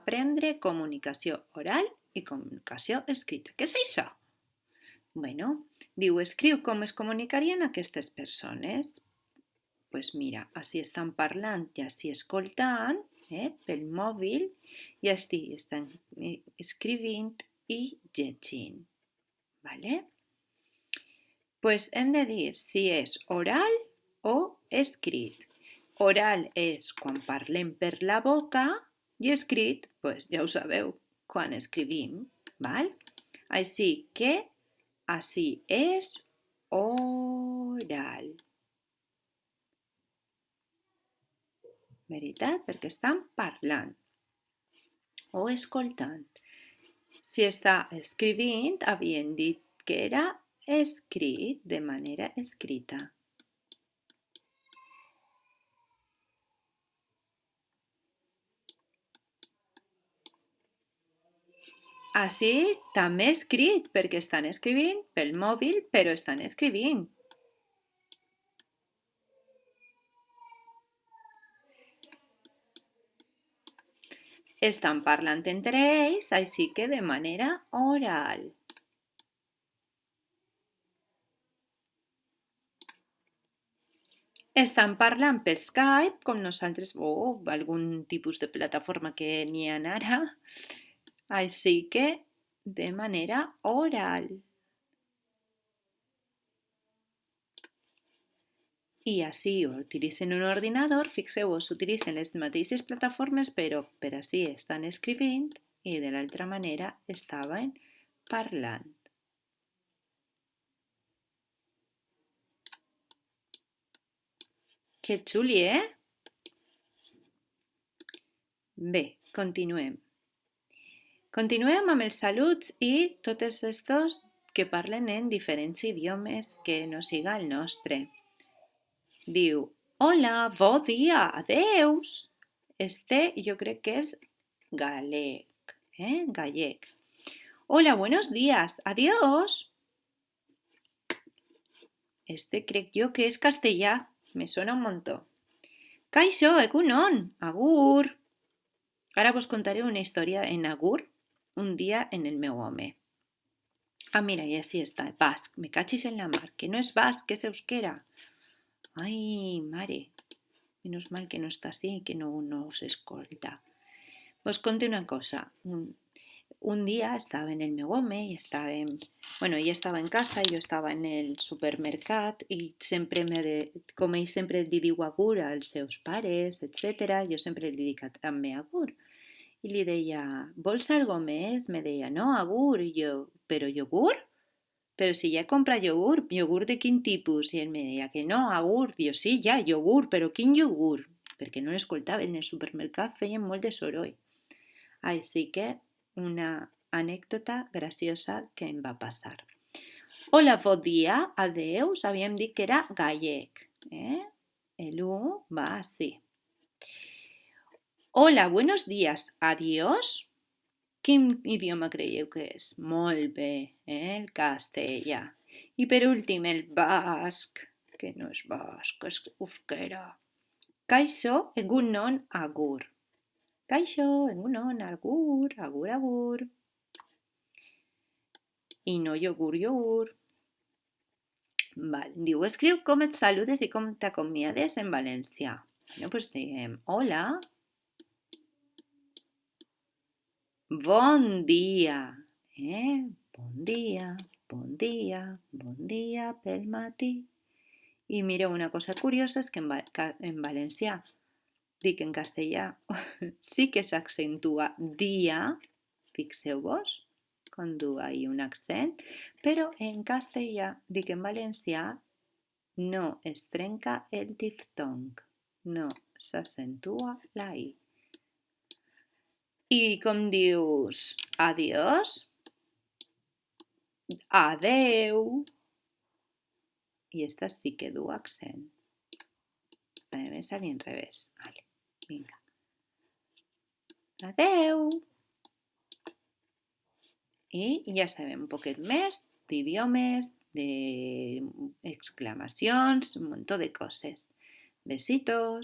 aprendre comunicació oral i comunicació escrita. Què és això? Bueno, diu, escriu com es comunicarien aquestes persones. Pues mira, així estan parlant i així escoltant pel mòbil i així estan escrivint i llegint. ¿Vale? Pues hem de dir si és oral o escrit. Oral és quan parlem per la boca i escrit, pues ja ho sabeu, quan escrivim. ¿Val? Així que així és oral. Veritat? Perquè estan parlant o escoltant. Si està escrivint, havien dit que era escrit de manera escrita. Així també escrit, perquè estan escrivint pel mòbil, però estan escrivint. Estan parlant entre ells, així que de manera oral. Estan parlant per Skype, com nosaltres, o algun tipus de plataforma que n'hi ha ara, així que de manera oral. I així utilitzen un ordinador, fixeu-vos, utilitzen les mateixes plataformes, però per així estan escrivint i de l'altra manera estaven parlant. Que xuli, Bé, continuem. Continuem amb els saluds i tots estos que parlen en diferents idiomes que no siga el nostre. Diu, hola, bon dia, adeus. Jo crec que és gallec, gallec. Hola, buenos días, adiós. Crec jo que és castellà, me sona un montó. Kaixo, egunon, agur. Ara vos contaré una història en agur un dia en el meu home. Ah, mira, i així està, basc, me cachis en la mar, que no és basc, que és euskera. Ai, mare, menos mal que no està així, que no s'escolta. Vos conto una cosa. Un dia estava en el meu home i ella estava en casa i jo estava en el supermercat i com ell sempre li diu agur als seus pares, etc., jo sempre li dic també agur. I li deia, vols algo més? Me deia, no, agur. I jo, però iogurt? Però si ja he comprat iogurt, iogurt de quin tipus? I ell me deia que no, agur. Jo, sí, ja, iogurt, però quin iogurt? Perquè no l'escoltava, en el supermercat feien molt de soroll. Així que una anècdota graciosa que em va passar. Hola, bon dia, adeus, havíem dit que era gallec. El va així. Hola, buenos días, adiós. Quin idioma creieu que és? Molt bé, el castellà. I per últim, el basc, que no és basc, és euskera. Kaixo, egunon, agur. Kaixo, egunon, agur, agur, agur. I no iogurt, iogurt. Val. Diu, escriu com et saludes i com t'acomiades en valencià. Doncs diem, hola. Bon dia. Bon dia, bon dia, bon dia pel matí. I mireu, una cosa curiosa és que en valencià, dic en castellà, sí que s'accentua dia, fixeu-vos, com du ahí un accent, però en castellà, dic en valencià, no es trenca el diftong, no s'accentua la i. I com dius adiós? Adeu. I esta sí que du accent. Anem a al revés. Vale, vinga. Adeu. I ja sabem un poquet més d'idiomes, d'exclamacions, un munt de coses. Besitos.